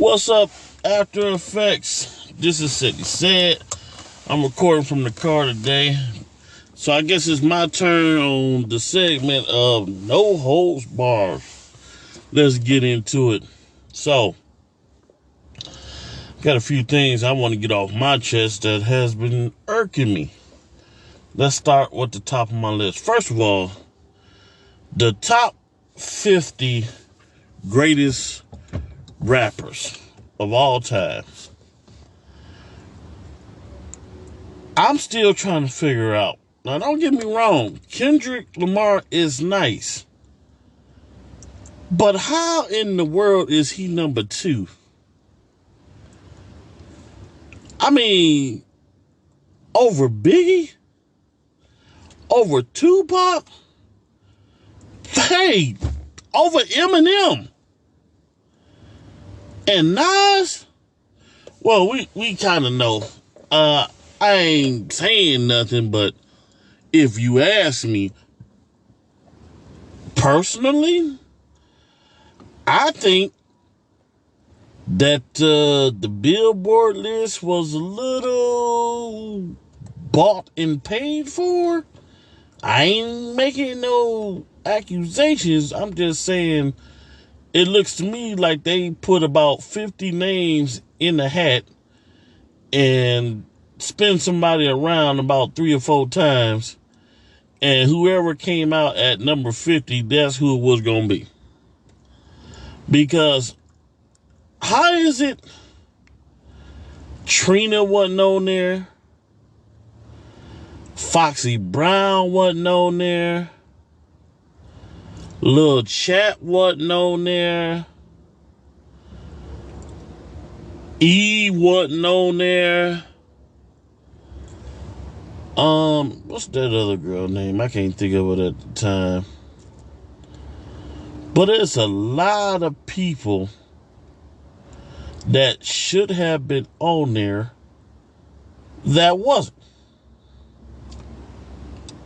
What's up, After Effects? This is City Said. I'm recording from the car today. So I guess it's my turn on the segment of No Holds Barred. Let's get into it. So, got a few things I want to get off my chest that has been irking me. Let's start with the top of my list. First of all, the top 50 greatest rappers of all time. I'm still trying to figure out. Now, don't get me wrong. Kendrick Lamar is nice. But how in the world is he number 2? I mean, over Biggie? Over Tupac? Hey, over Eminem? And Nas? Well, we kind of know. I ain't saying nothing, but if you ask me, personally, I think that the Billboard list was a little bought and paid for. I ain't making no accusations. I'm just saying it looks to me like they put about 50 names in the hat and spin somebody around about 3 or 4 times, and whoever came out at number 50, that's who it was going to be. Because how is it Trina wasn't on there, Foxy Brown wasn't on there, Lil Chat wasn't on there, E wasn't on there, what's that other girl name? I can't think of it at the time. But it's a lot of people that should have been on there that wasn't.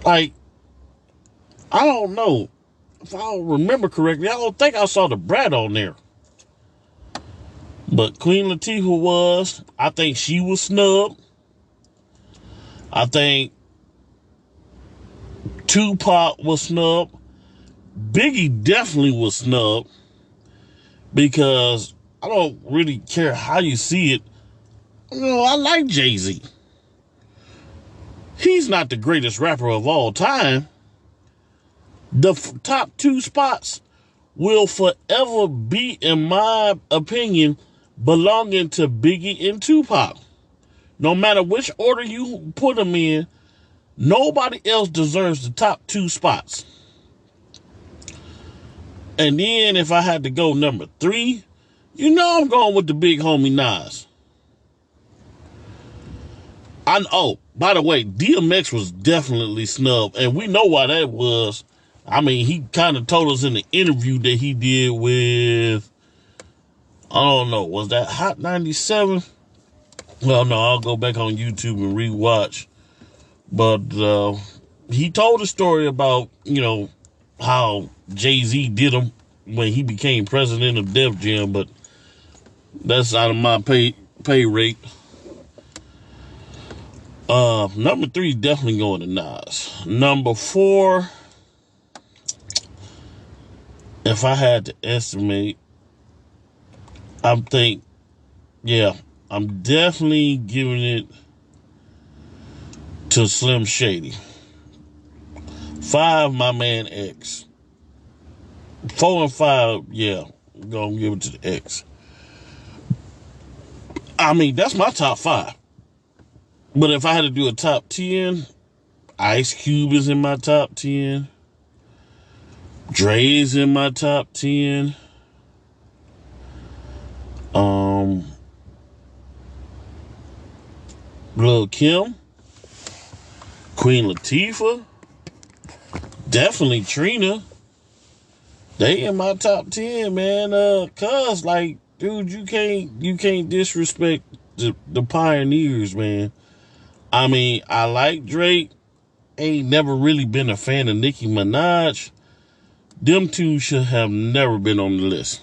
Like, I don't know. If I don't remember correctly, I don't think I saw the Brat on there. But Queen Latifah was. I think she was snubbed. I think Tupac was snubbed. Biggie definitely was snubbed. Because I don't really care how you see it. You know, I like Jay-Z. He's not the greatest rapper of all time. The top 2 spots will forever be, in my opinion, belonging to Biggie and Tupac. No matter which order you put them in, nobody else deserves the top 2 spots. And then if I had to go number 3, you know I'm going with the big homie Nas. Oh, by the way, DMX was definitely snubbed, and we know why that was. I mean, he kind of told us in the interview that he did with, I don't know, was that Hot 97? Well, no, I'll go back on YouTube and rewatch. But he told a story about, you know, how Jay-Z did him when he became president of Def Jam, but that's out of my pay rate. Number 3 is definitely going to Nas. Number 4, if I had to estimate, I'm definitely giving it to Slim Shady. 5, my man X. 4 and 5, yeah, I'm gonna give it to the X. I mean, that's my top 5. But if I had to do a top 10, Ice Cube is in my top 10. Dre is in my top 10. Lil Kim, Queen Latifah, definitely Trina. They in my top 10, man. Cause like, dude, you can't disrespect the pioneers, man. I mean, I like Drake. Ain't never really been a fan of Nicki Minaj. Them two should have never been on the list.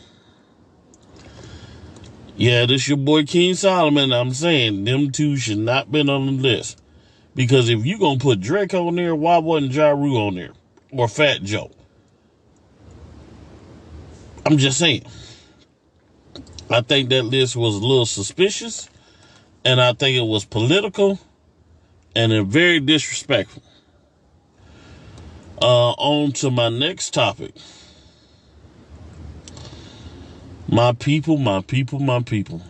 Yeah, this your boy King Solomon. I'm saying them two should not been on the list. Because if you gonna put Drake on there, why wasn't Ja Rule on there? Or Fat Joe? I'm just saying. I think that list was a little suspicious, and I think it was political and very disrespectful. On to my next topic. My people, my people, my people.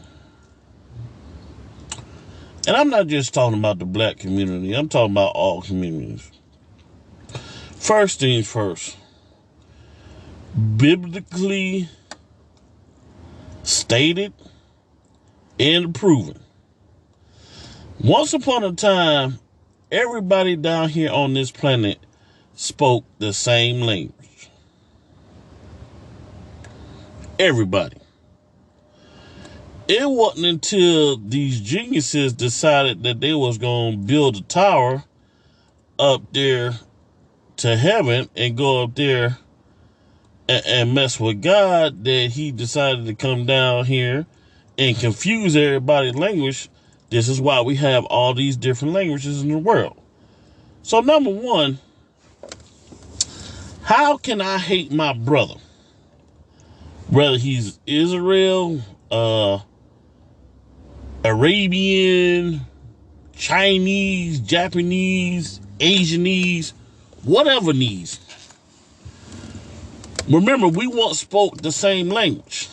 And I'm not just talking about the black community. I'm talking about all communities. First things first. Biblically stated and proven. Once upon a time, everybody down here on this planet spoke the same language. Everybody. It wasn't until these geniuses decided that they was going to build a tower up there to heaven and go up there and mess with God that he decided to come down here and confuse everybody's language. This is why we have all these different languages in the world. So number one, how can I hate my brother? Whether he's Israel, Arabian, Chinese, Japanese, Asianese, whatever needs. Remember, we once spoke the same language.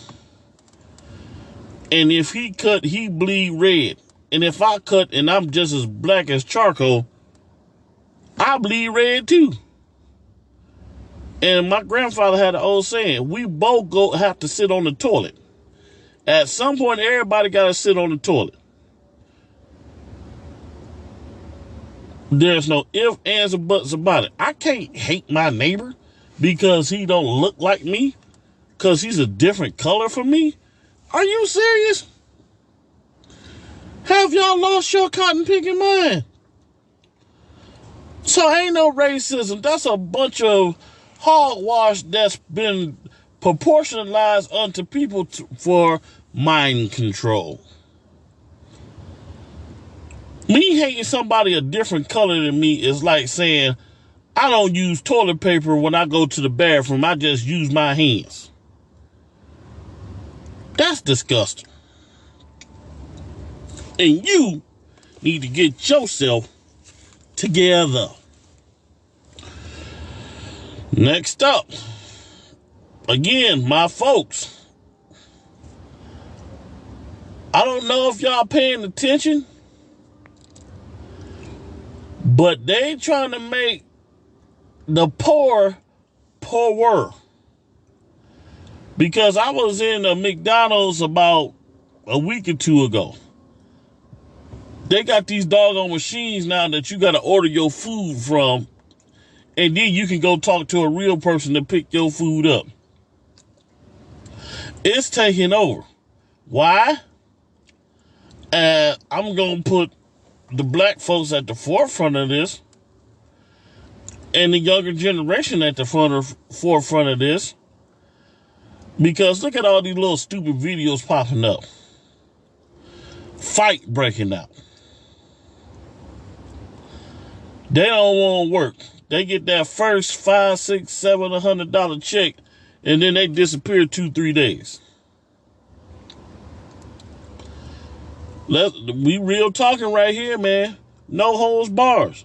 And if he cut, he bleed red. And if I cut and I'm just as black as charcoal, I bleed red too. And my grandfather had an old saying, we both have to sit on the toilet. At some point, everybody got to sit on the toilet. There's no ifs, ands, or buts about it. I can't hate my neighbor because he don't look like me, because he's a different color from me. Are you serious? Have y'all lost your cotton picking mind? So ain't no racism. That's a bunch of hogwash that's been proportionalized unto people for mind control. Me hating somebody a different color than me is like saying, I don't use toilet paper when I go to the bathroom. I just use my hands. That's disgusting. And you need to get yourself together. Next up, again, my folks. I don't know if y'all paying attention, but they trying to make the poor poorer. Because I was in a McDonald's about a week or two ago. They got these doggone machines now that you got to order your food from, and then you can go talk to a real person to pick your food up. It's taking over. Why? I'm going to put the black folks at the forefront of this, and the younger generation at the forefront of this. Because look at all these little stupid videos popping up. Fight breaking out. They don't want to work. They get that first $500, $600, $700 check, and then they disappear 2-3 days. We real talking right here, man. No holds bars.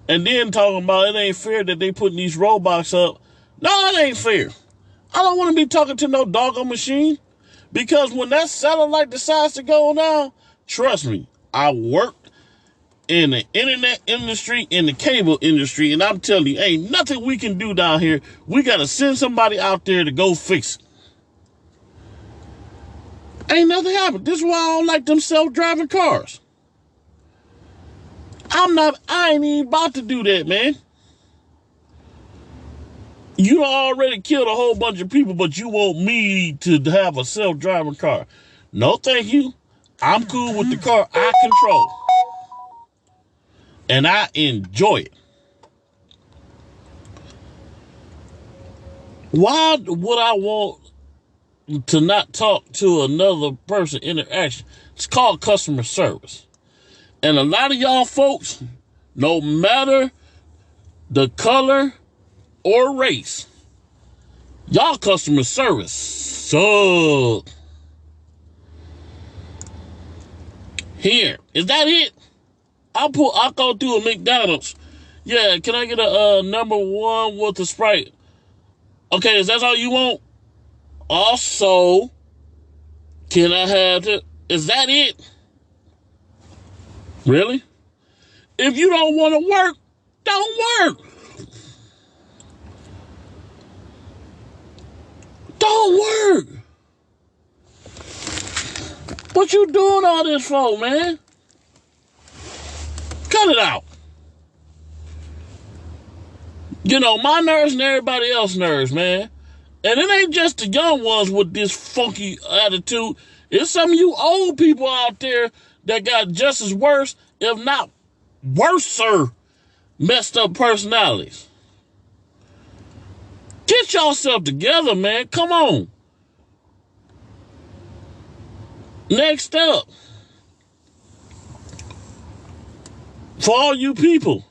And then talking about it ain't fair that they putting these robots up. No, it ain't fair. I don't want to be talking to no doggone machine. Because when that satellite decides to go down, trust me, I worked in the internet industry, in the cable industry, and I'm telling you, ain't nothing we can do down here. We got to send somebody out there to go fix it. Ain't nothing happened. This is why I don't like them self-driving cars. I ain't even about to do that, man. You already killed a whole bunch of people, but you want me to have a self-driving car. No, thank you. I'm cool with the car I control. And I enjoy it. Why would I want to not talk to another person interaction. It's called customer service. And a lot of y'all folks, no matter the color or race, y'all customer service suck. Here, is that it? I'll go through a McDonald's. Yeah, can I get a number one with a Sprite? Okay, is that all you want? Also, can I have it? Is that it? Really? If you don't want to work, don't work. Don't work. What you doing all this for, man? Cut it out. You know, my nerves and everybody else's nerves, man. And it ain't just the young ones with this funky attitude. It's some of you old people out there that got just as worse, if not worser, messed up personalities. Get yourself together, man. Come on. Next up, for all you people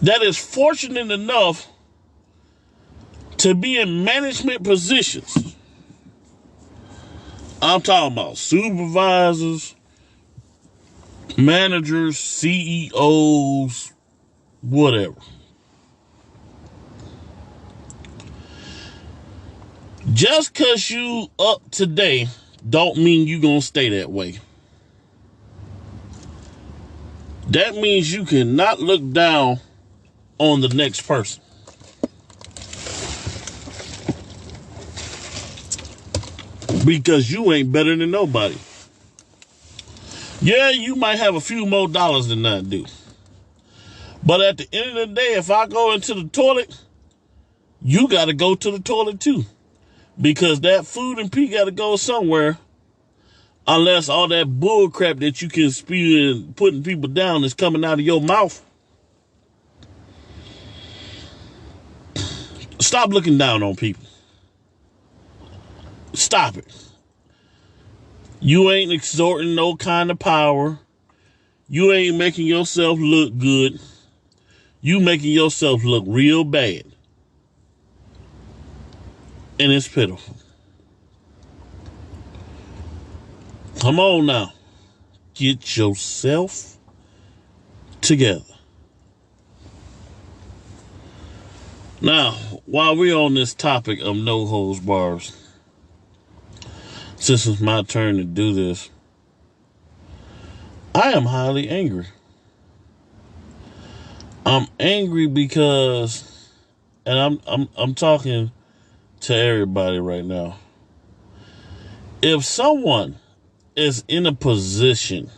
that is fortunate enough to be in management positions, I'm talking about supervisors, managers, CEOs, whatever. Just because you up today don't mean you gonna stay that way. That means you cannot look down on the next person. Because you ain't better than nobody. Yeah, you might have a few more dollars than I do. But at the end of the day, if I go into the toilet, you got to go to the toilet too. Because that food and pee got to go somewhere. Unless all that bull crap that you can spew and putting people down is coming out of your mouth. Stop looking down on people. Stop it. You ain't exerting no kind of power. You ain't making yourself look good. You making yourself look real bad. And it's pitiful. Come on now. Get yourself together. Now, while we're on this topic of no holds bars, since it's my turn to do this, I am highly angry. I'm angry because, and I'm talking to everybody right now. If someone is in a position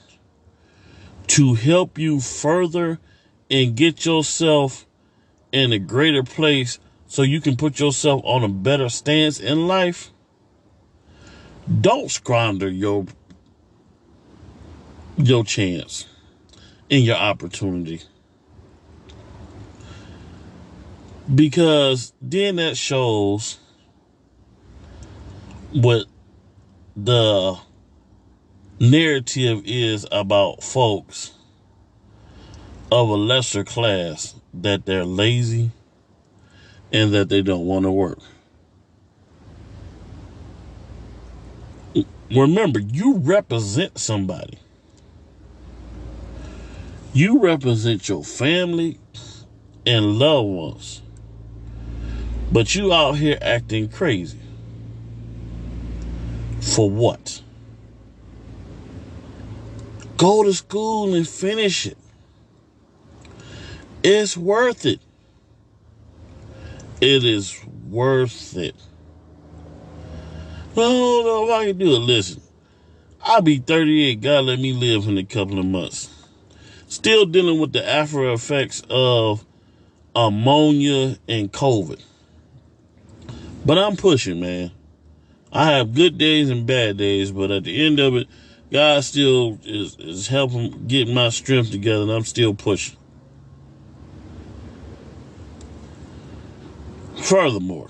to help you further and get yourself in a greater place so you can put yourself on a better stance in life, don't squander your chance and your opportunity. Because then that shows what the narrative is about folks of a lesser class, that they're lazy and that they don't want to work. Remember, you represent somebody. You represent your family and loved ones. But you out here acting crazy. For what? Go to school and finish it. It's worth it. It is worth it. I don't know if I can do it. Listen, I'll be 38. God let me live in a couple of months. Still dealing with the after effects of ammonia and COVID. But I'm pushing, man. I have good days and bad days, but at the end of it, God still is helping get my strength together, and I'm still pushing. Furthermore,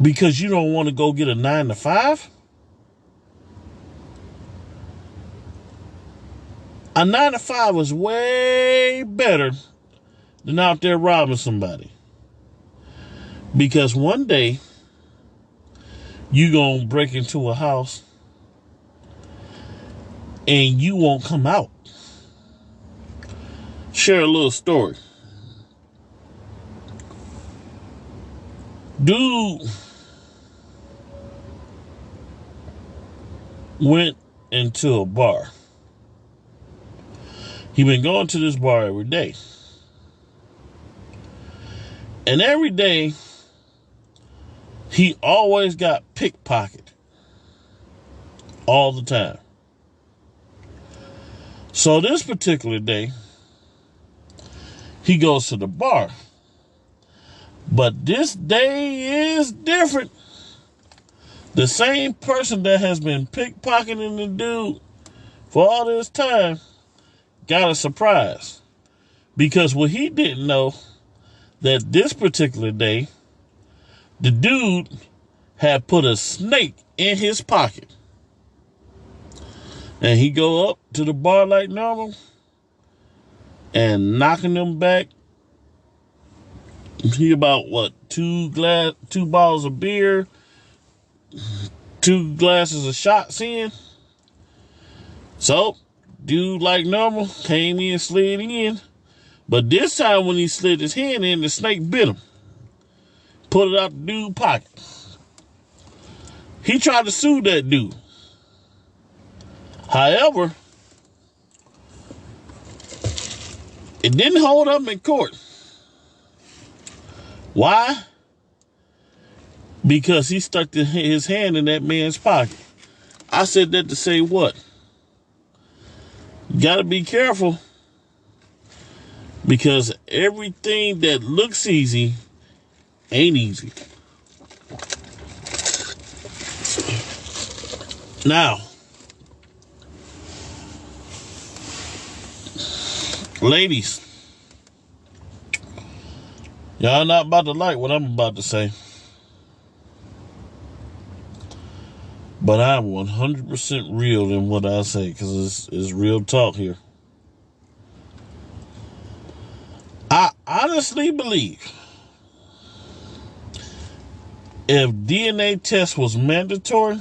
because you don't want to go get a 9 to 5? A 9 to 5 is way better than out there robbing somebody. Because one day, you going to break into a house and you won't come out. Share a little story. Dude went into a bar. He been going to this bar every day. And every day, he always got pickpocketed. All the time. So this particular day, he goes to the bar. But this day is different. The same person that has been pickpocketing the dude for all this time got a surprise. Because what he didn't know, that this particular day, the dude had put a snake in his pocket. And he go up to the bar like normal and knocking them back. He about, what, two bottles of beer, 2 glasses of shots in. So, dude like normal came in, slid in. But this time when he slid his hand in, the snake bit him. Put it out the dude's pocket. He tried to sue that dude. However, it didn't hold up in court. Why? Because he stuck his hand in that man's pocket. I said that to say what? You gotta be careful. Because everything that looks easy ain't easy. Now, ladies, y'all not about to like what I'm about to say. But I'm 100% real in what I say, because it's real talk here. I honestly believe if DNA test was mandatory,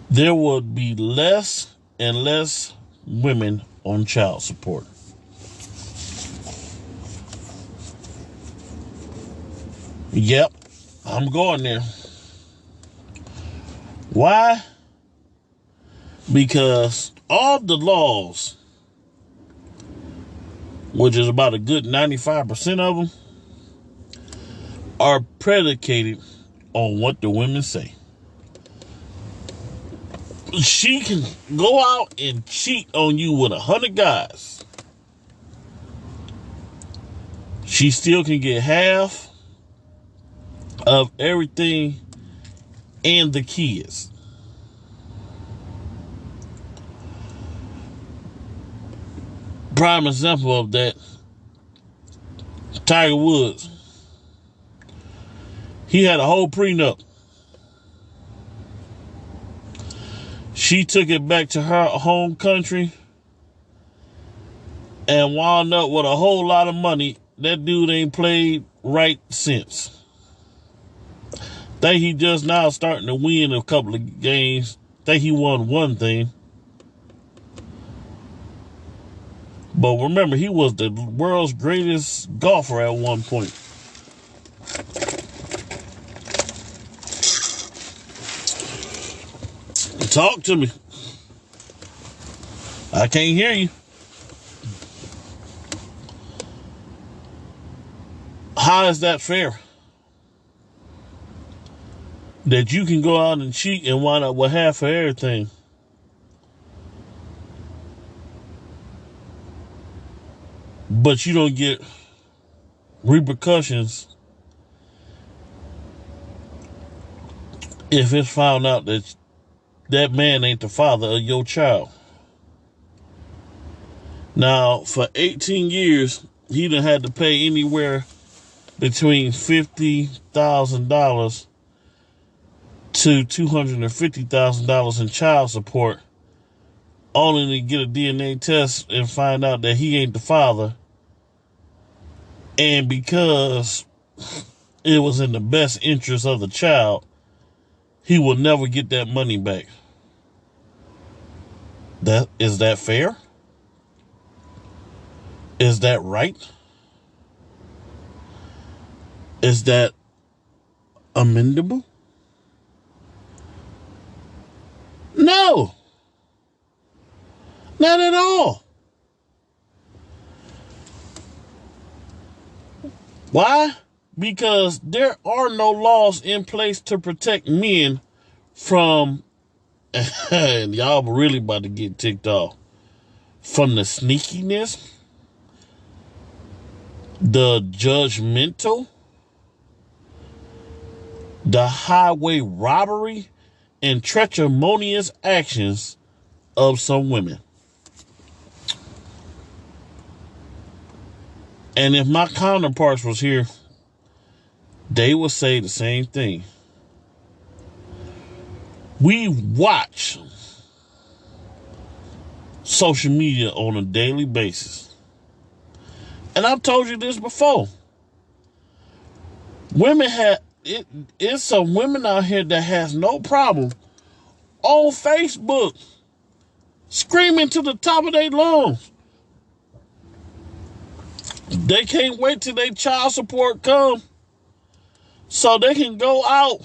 there would be less and less women on child support. Yep, I'm going there. Why? Because all the laws, which is about a good 95% of them, are predicated on what the women say. She can go out and cheat on you with 100 guys. She still can get half of everything and the kids. Prime example of that, Tiger Woods. He had a whole prenup. She took it back to her home country and wound up with a whole lot of money. That dude ain't played right since. Think he just now starting to win a couple of games. Think he won one thing. But remember, he was the world's greatest golfer at one point. Talk to me. I can't hear you. How is that fair? That you can go out and cheat and wind up with half of everything. But you don't get repercussions if it's found out that that man ain't the father of your child. Now, for 18 years, he done had to pay anywhere between $50,000 to $250,000 in child support, only to get a DNA test and find out that he ain't the father. And because it was in the best interest of the child, he will never get that money back. Is that fair? Is that right? Is that amendable? No, not at all. Why? Because there are no laws in place to protect men from, and y'all really about to get ticked off, from the sneakiness, the judgmental, the highway robbery, and treacherous actions of some women. And if my counterparts was here, they would say the same thing. We watch social media on a daily basis. And I've told you this before. It's some women out here that has no problem on Facebook screaming to the top of their lungs. They can't wait till their child support come so they can go out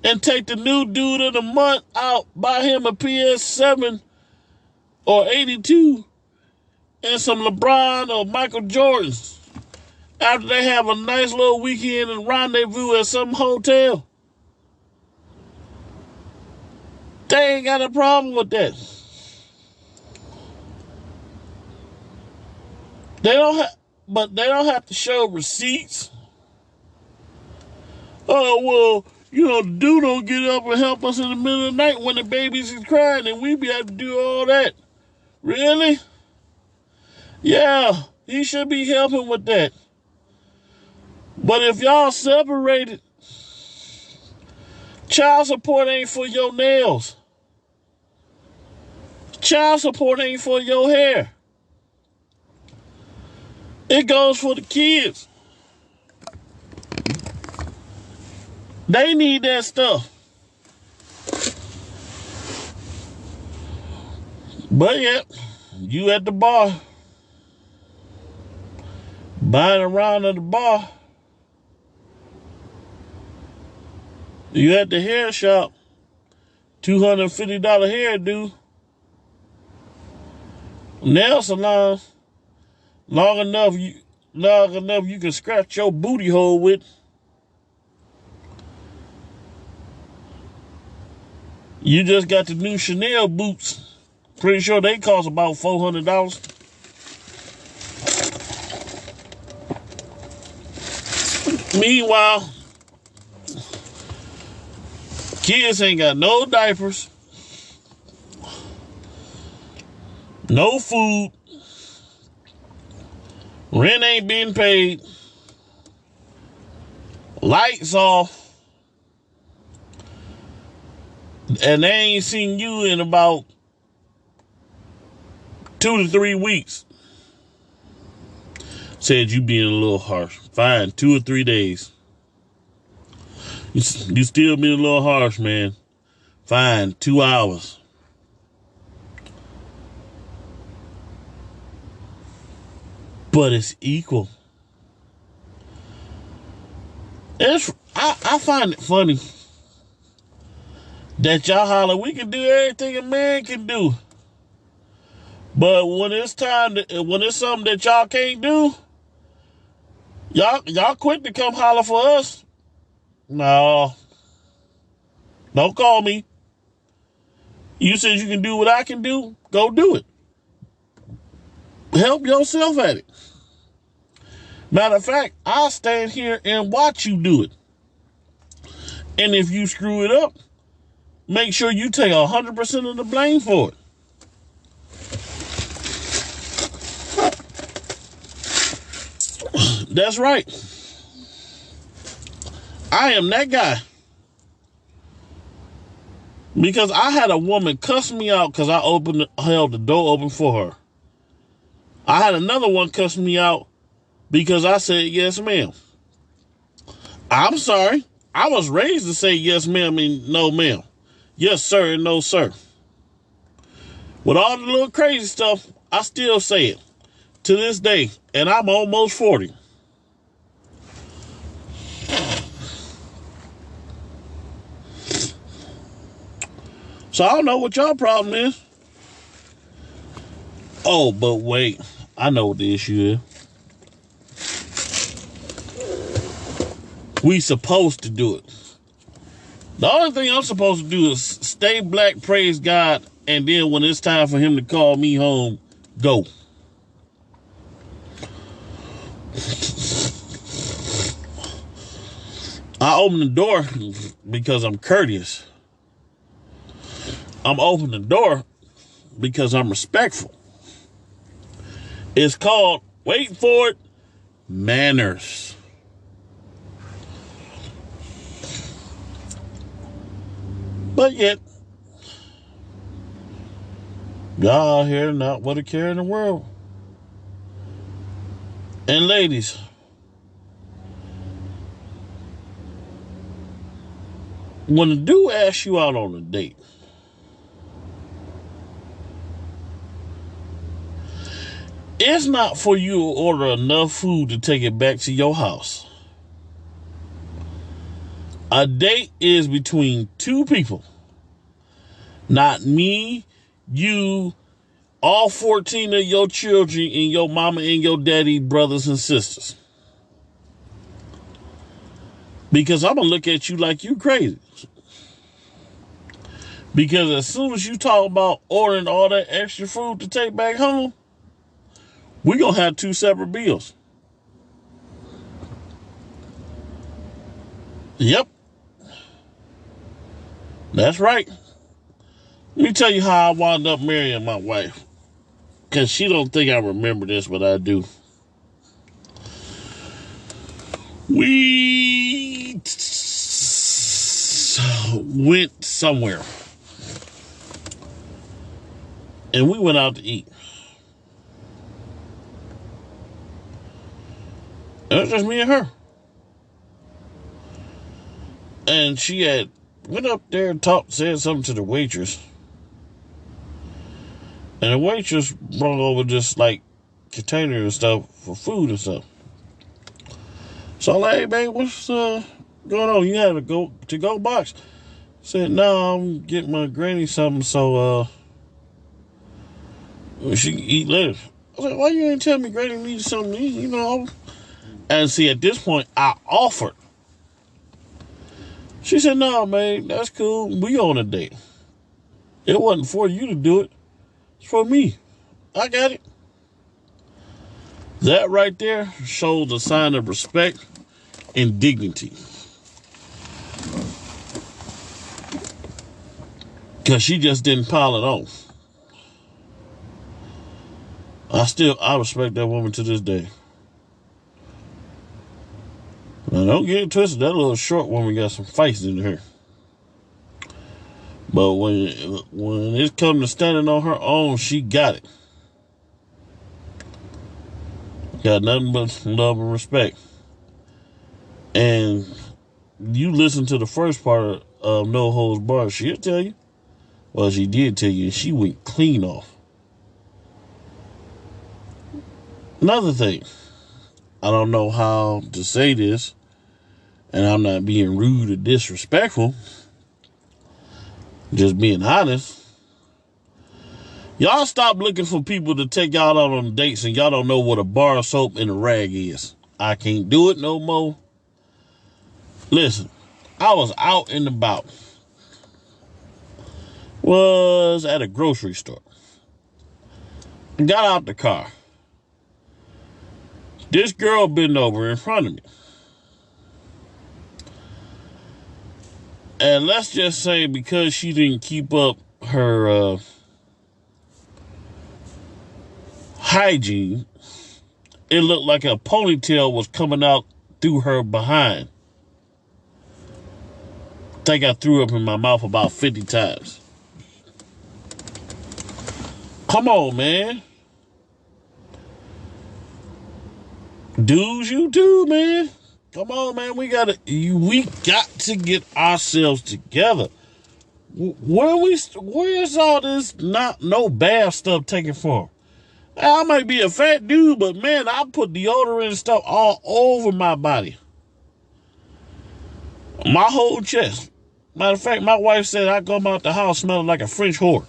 and take the new dude of the month out, buy him a PS7 or 82 and some LeBron or Michael Jordans after they have a nice little weekend and rendezvous at some hotel. They ain't got a problem with that. They don't have to show receipts. Oh, well, the dude don't get up and help us in the middle of the night when the babies is crying and we be able to do all that. Really? Yeah, he should be helping with that. But if y'all separated, child support ain't for your nails. Child support ain't for your hair. It goes for the kids. They need that stuff. But yeah, you at the bar, buying a round at the bar. You at the hair shop, $250 hairdo. Nail salon, long enough you can scratch your booty hole with. You just got the new Chanel boots. Pretty sure they cost about $400. Meanwhile, kids ain't got no diapers, no food, rent ain't being paid, lights off, and they ain't seen you in about 2 to 3 weeks. Said you being a little harsh. Fine, 2 or 3 days. You still being a little harsh, man. Fine, 2 hours. But it's equal. I find it funny that y'all holler, we can do everything a man can do. But when it's something that y'all can't do, y'all quick to come holler for us. No. Don't call me. You said you can do what I can do, go do it. Help yourself at it. Matter of fact, I'll stand here and watch you do it. And if you screw it up, make sure you take 100% of the blame for it. That's right. I am that guy. Because I had a woman cuss me out because I held the door open for her. I had another one cuss me out because I said yes, ma'am. I'm sorry. I was raised to say yes, ma'am, and no, ma'am. Yes, sir, and no, sir. With all the little crazy stuff, I still say it to this day, and I'm almost 40. So I don't know what y'all problem is. Oh, but wait. I know what the issue is. We supposed to do it. The only thing I'm supposed to do is stay black, praise God, and then when it's time for him to call me home, go. I open the door because I'm courteous. I'm opening the door because I'm respectful. It's called, wait for it, manners. But yet, y'all out here not what a care in the world. And ladies, when a dude asks you out on a date, it's not for you to order enough food to take it back to your house. A date is between two people. Not me, you, all 14 of your children, and your mama and your daddy, brothers and sisters. Because I'm going to look at you like you crazy. Because as soon as you talk about ordering all that extra food to take back home, we're going to have two separate bills. Yep. That's right. Let me tell you how I wound up marrying my wife. Because she don't think I remember this, but I do. We went somewhere. And we went out to eat. It was just me and her. And she had went up there and said something to the waitress. And the waitress brought over just like container and stuff for food and stuff. So I'm like, hey, babe, what's going on? You had a to-go box? I said, no, I'm getting my granny something so she can eat later. I was like, why you ain't tell me granny needs something to eat, you know? And see, at this point, I offered. She said, no, man, that's cool. We on a date. It wasn't for you to do it. It's for me. I got it. That right there shows a sign of respect and dignity. Because she just didn't pile it on. I respect that woman to this day. Now, don't get it twisted. That little short woman got some fights in her. But when it comes to standing on her own, she got it. Got nothing but love and respect. And you listen to the first part of No Holds Barred, she'll tell you. Well, she did tell you, and she went clean off. Another thing, I don't know how to say this, and I'm not being rude or disrespectful, just being honest. Y'all stop looking for people to take y'all out on dates and y'all don't know what a bar of soap and a rag is. I can't do it no more. Listen, I was out and about. Was at a grocery store. Got out the car. This girl bent over in front of me. And let's just say because she didn't keep up her hygiene, it looked like a ponytail was coming out through her behind. think I threw up in my mouth about 50 times. Come on, man. Dudes, you too, man. Come on, man. We got to get ourselves together. Where's all this no bath stuff taken from? I might be a fat dude, but man, I put deodorant and stuff all over my body. My whole chest. Matter of fact, my wife said I come out the house smelling like a French whore.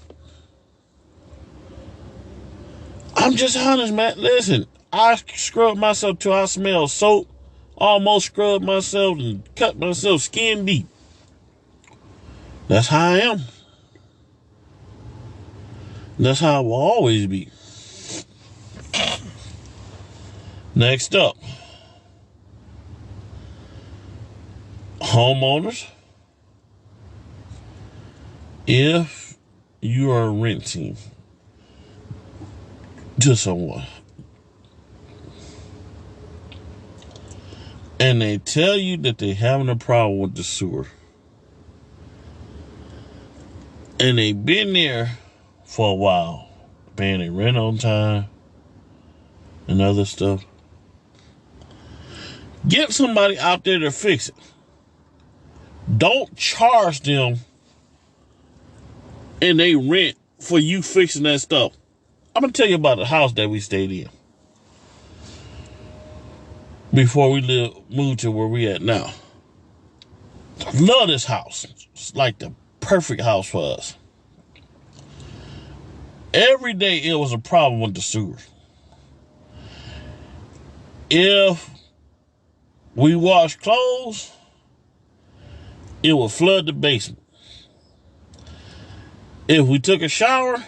I'm just honest, man. Listen, I scrub myself till I smell soap. Almost scrub myself and cut myself skin deep. That's how I am. That's how I will always be. Next up, homeowners. If you are renting to someone and they tell you that they're having a problem with the sewer and they've been there for a while, paying their rent on time and other stuff, get somebody out there to fix it. Don't charge them and they rent for you fixing that stuff. I'm going to tell you about the house that we stayed in before we moved to where we at now. Love this house. It's like the perfect house for us. Every day it was a problem with the sewer. If we washed clothes, it would flood the basement. If we took a shower,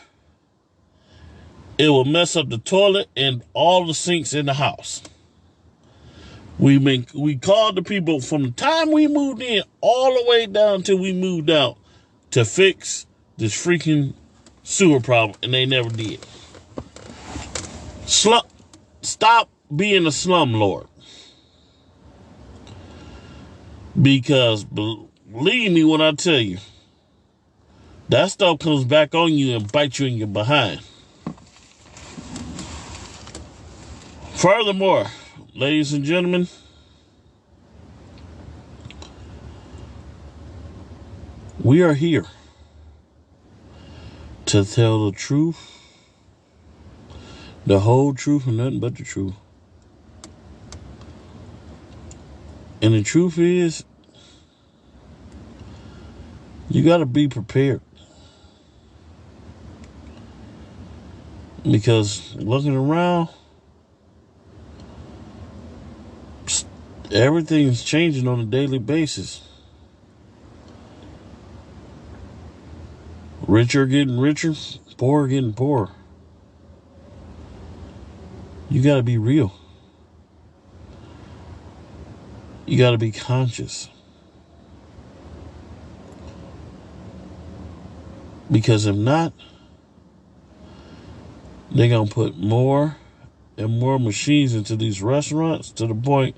it would mess up the toilet and all the sinks in the house. We called the people from the time we moved in all the way down till we moved out to fix this freaking sewer problem, and they never did. Stop being a slumlord. Because believe me when I tell you, that stuff comes back on you and bites you in your behind. Furthermore, ladies and gentlemen, we are here to tell the truth, the whole truth, and nothing but the truth. And the truth is, you got to be prepared. Because looking around, everything's changing on a daily basis. Richer getting richer, poor getting poorer. You got to be real. You got to be conscious. Because if not, they're going to put more and more machines into these restaurants to the point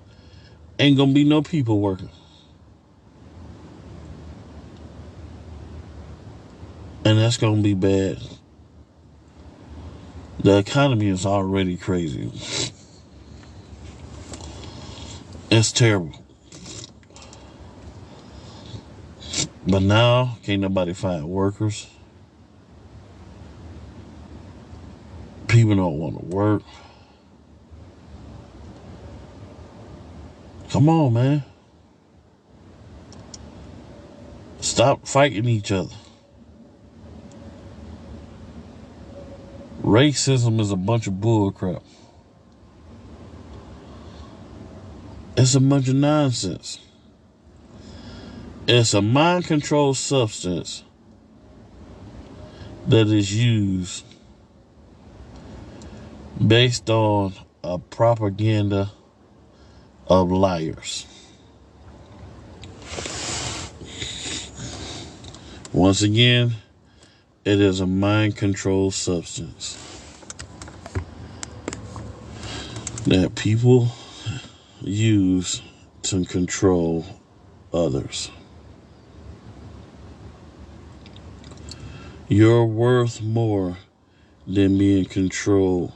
ain't going to be no people working. And that's going to be bad. The economy is already crazy. It's terrible. But now, can't nobody find workers. People don't want to work. Come on, man. Stop fighting each other. Racism is a bunch of bullcrap. It's a bunch of nonsense. It's a mind-controlled substance that is used based on a propaganda of liars. Once again, it is a mind-controlled substance that people use to control others. You're worth more than being controlled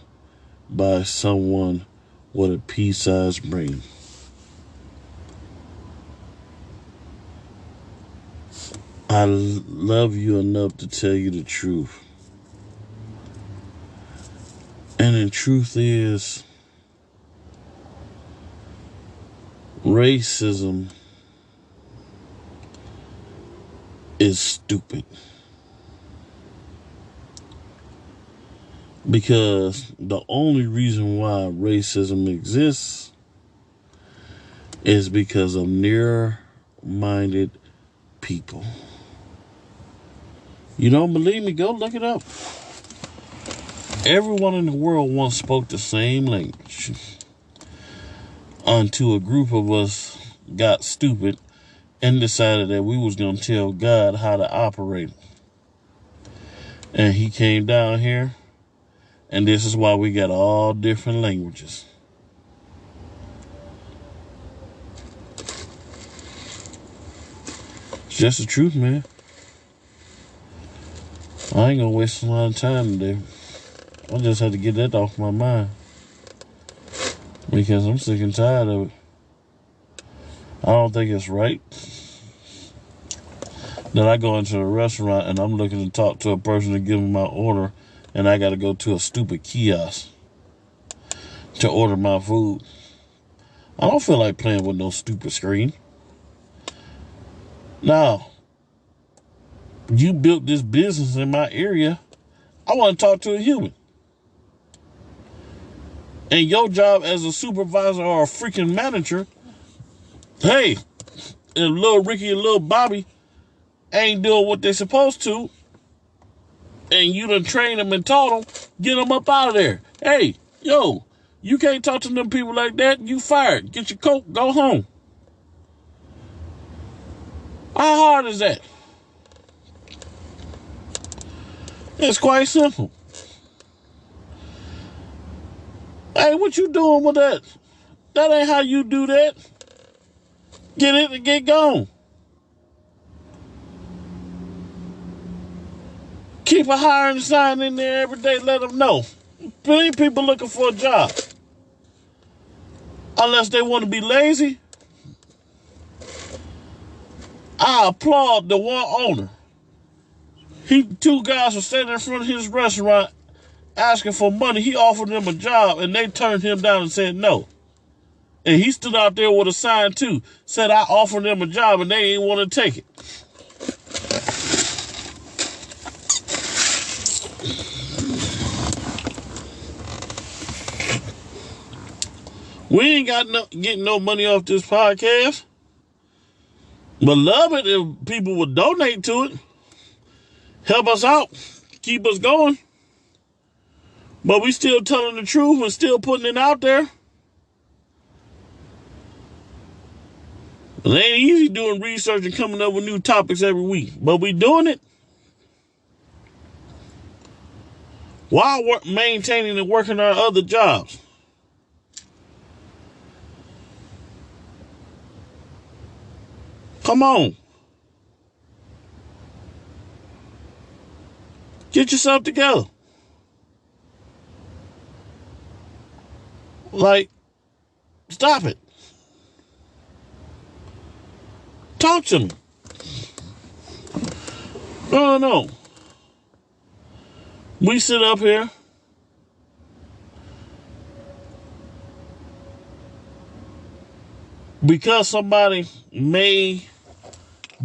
by someone with a pea-sized brain. I love you enough to tell you the truth. And the truth is, racism is stupid. Because the only reason why racism exists is because of narrow-minded people. You don't believe me? Go look it up. Everyone in the world once spoke the same language until a group of us got stupid and decided that we was going to tell God how to operate. And he came down here, and this is why we got all different languages. It's just the truth, man. I ain't gonna waste a lot of time today. I just had to get that off my mind. Because I'm sick and tired of it. I don't think it's right that I go into a restaurant and I'm looking to talk to a person to give them my order, and I gotta go to a stupid kiosk to order my food. I don't feel like playing with no stupid screen. Now, you built this business in my area. I want to talk to a human. And your job as a supervisor or a freaking manager, hey, if little Ricky and little Bobby ain't doing what they're supposed to, and you done trained them and taught them, get them up out of there. Hey, yo, you can't talk to them people like that. You fired. Get your coat. Go home. How hard is that? It's quite simple. Hey, what you doing with that? That ain't how you do that. Get it and get gone. Keep a hiring sign in there every day. Let them know. Plenty of people looking for a job. Unless they want to be lazy. I applaud the one owner. Two guys were standing in front of his restaurant asking for money. He offered them a job and they turned him down and said no. And he stood out there with a sign too. Said I offered them a job and they ain't want to take it. We ain't getting no money off this podcast. But love it if people would donate to it. Help us out. Keep us going. But we still telling the truth and still putting it out there. It ain't easy doing research and coming up with new topics every week. But we doing it. While we're maintaining and working our other jobs. Come on. Get yourself together. Like, stop it. Talk to me. No. We sit up here. Because somebody may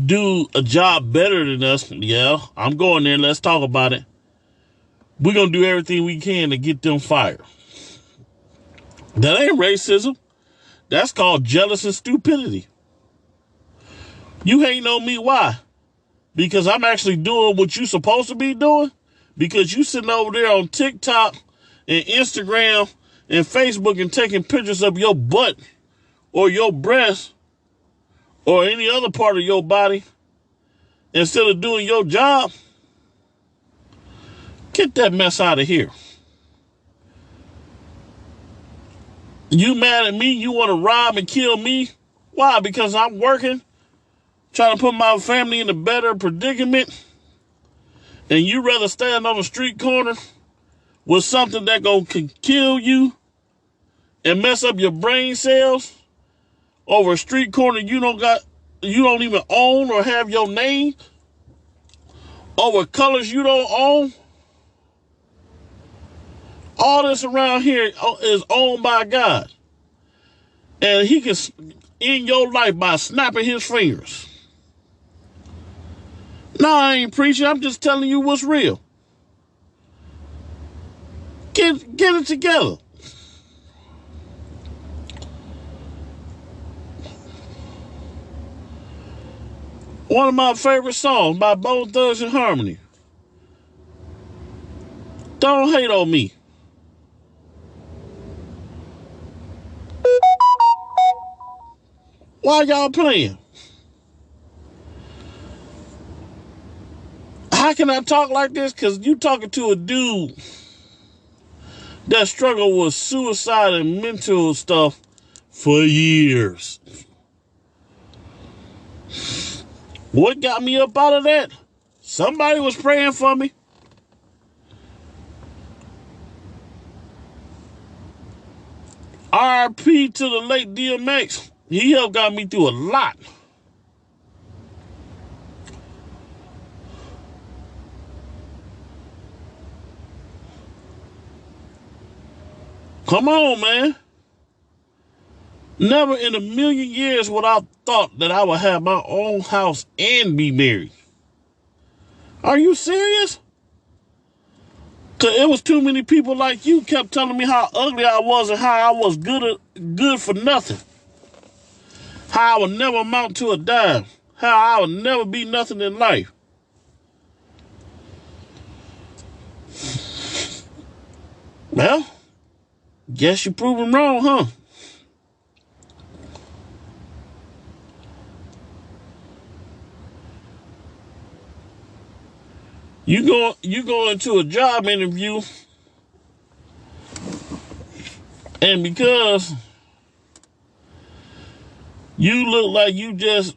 do a job better than us, yeah, I'm going there, let's talk about it. We're going to do everything we can to get them fired. That ain't racism. That's called jealous and stupidity. You hating on me, why? Because I'm actually doing what you're supposed to be doing? Because you sitting over there on TikTok and Instagram and Facebook and taking pictures of your butt or your breast or any other part of your body instead of doing your job? Get that mess out of here. You mad at me? You want to rob and kill me? Why? Because I'm working, trying to put my family in a better predicament, and you rather stand on a street corner with something that can kill you and mess up your brain cells over a street corner you don't even own or have your name, over colors you don't own. All this around here is owned by God. And he can end your life by snapping his fingers. No, I ain't preaching. I'm just telling you what's real. Get it together. One of my favorite songs by Bone Thugs-n-Harmony. Don't hate on me. Why y'all playing? How can I talk like this? Because you talking to a dude that struggled with suicide and mental stuff for years. What got me up out of that? Somebody was praying for me. RIP to the late DMX. He helped got me through a lot. Come on, man. Never in a million years would I thought that I would have my own house and be married. Are you serious? Cause it was too many people like you kept telling me how ugly I was and how I was good for nothing. How I would never amount to a dime. How I would never be nothing in life. Well, guess you're proving wrong, huh? You go into a job interview, and because you look like you just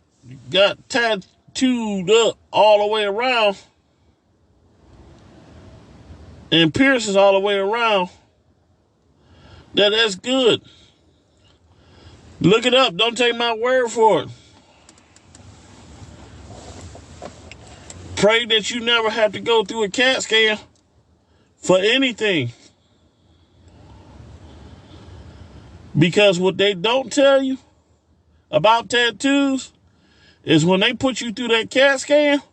got tattooed up all the way around and piercings all the way around, that's good. Look it up. Don't take my word for it. Pray that you never have to go through a CAT scan for anything. Because what they don't tell you about tattoos is when they put you through that CAT scan,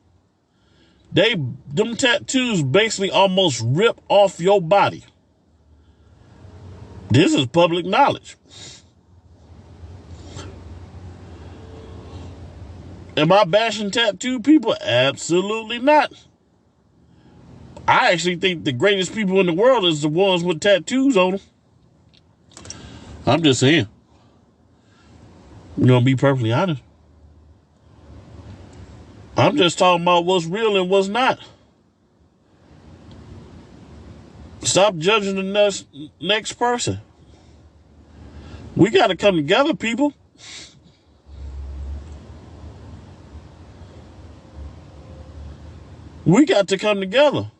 them tattoos basically almost rip off your body. This is public knowledge. Am I bashing tattoo people? Absolutely not. I actually think the greatest people in the world is the ones with tattoos on them. I'm just saying. You know, be perfectly honest. I'm just talking about what's real and what's not. Stop judging the next person. We got to come together, people. We got to come together.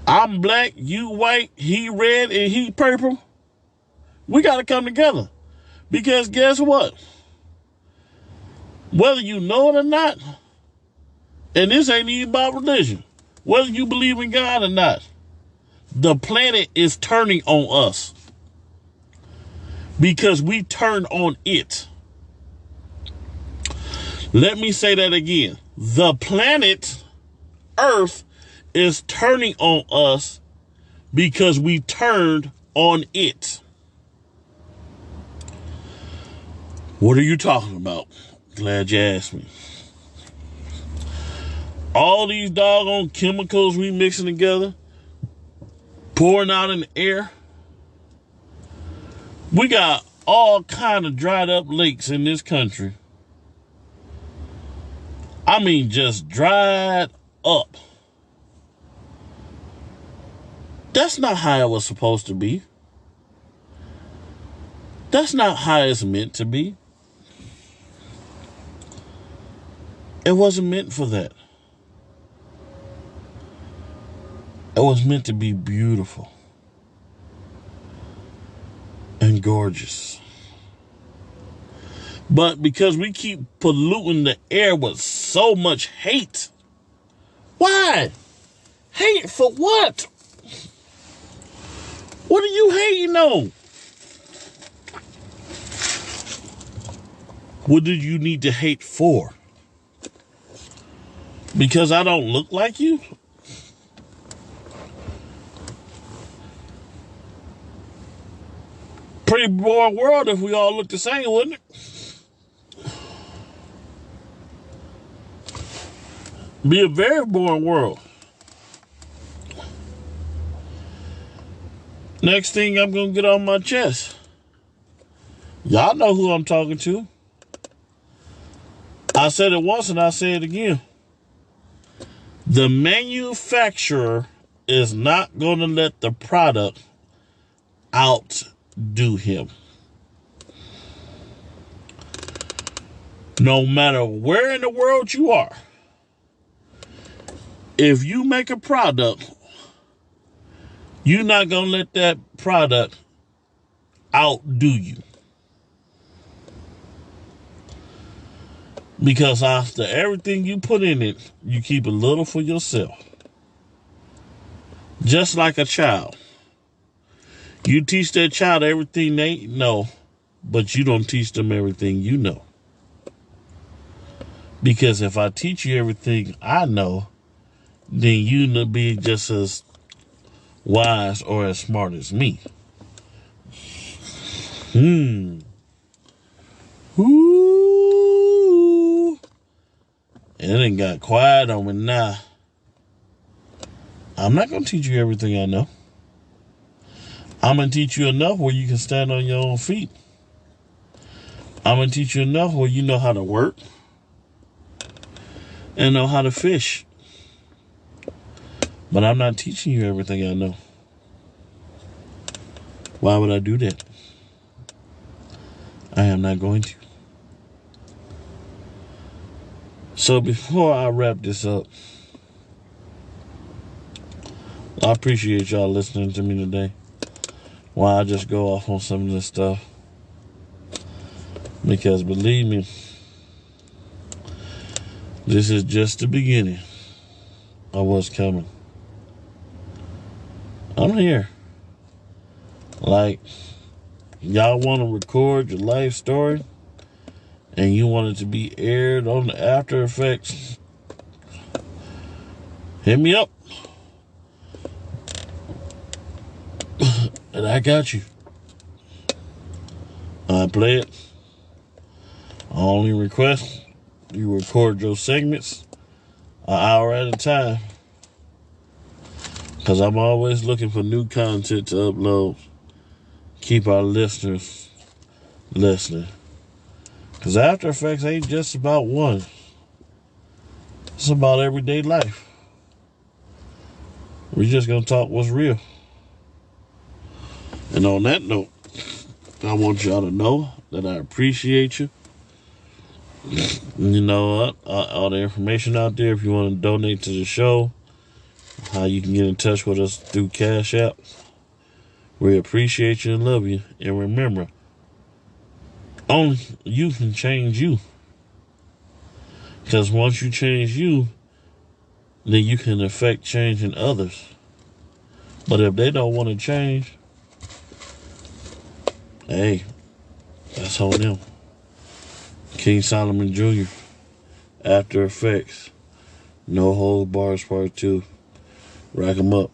I'm black, you white, he red, and he purple. We got to come together. Because guess what? Whether you know it or not, and this ain't even about religion, whether you believe in God or not, the planet is turning on us. Because we turned on it. Let me say that again. The planet Earth is turning on us because we turned on it. What are you talking about? Glad you asked me. All these doggone chemicals we mixing together, pouring out in the air. We got all kind of dried up lakes in this country. I mean, just dried up. That's not how it was supposed to be. That's not how it's meant to be. It wasn't meant for that. It was meant to be beautiful and gorgeous. But because we keep polluting the air with so much hate, why? Hate for what? What are you hating on? What do you need to hate for? Because I don't look like you? Pretty boring world if we all look the same, wouldn't it? Be a very boring world. Next thing I'm going to get on my chest. Y'all know who I'm talking to. I said it once and I'll say it again. The manufacturer is not going to let the product outdo him. No matter where in the world you are, if you make a product, you're not going to let that product outdo you. Because after everything you put in it, you keep a little for yourself. Just like a child. You teach that child everything they know, but you don't teach them everything you know. Because if I teach you everything I know, then you'll be just as wise or as smart as me. Ooh. And it ain't got quiet on me now. I'm not going to teach you everything I know. I'm going to teach you enough where you can stand on your own feet. I'm going to teach you enough where you know how to work and know how to fish. But I'm not teaching you everything I know. Why would I do that? I am not going to. So before I wrap this up, I appreciate y'all listening to me today. While I just go off on some of this stuff. Because believe me, this is just the beginning of what's coming. I'm here. Like, y'all want to record your life story and you want it to be aired on the After Effects, hit me up. And I got you. I play it. I only request you record your segments an hour at a time. Because I'm always looking for new content to upload. Keep our listeners listening. Because After Effects ain't just about one. It's about everyday life. We're just going to talk what's real. And on that note, I want y'all to know that I appreciate you. You know, all the information out there. If you want to donate to the show, how you can get in touch with us through Cash App. We appreciate you and love you. And remember, only you can change you. Because once you change you, then you can affect change in others. But if they don't want to change, hey, that's on them. King Solomon Jr., After Effects, No Holds Bars Part 2. Rack 'em up.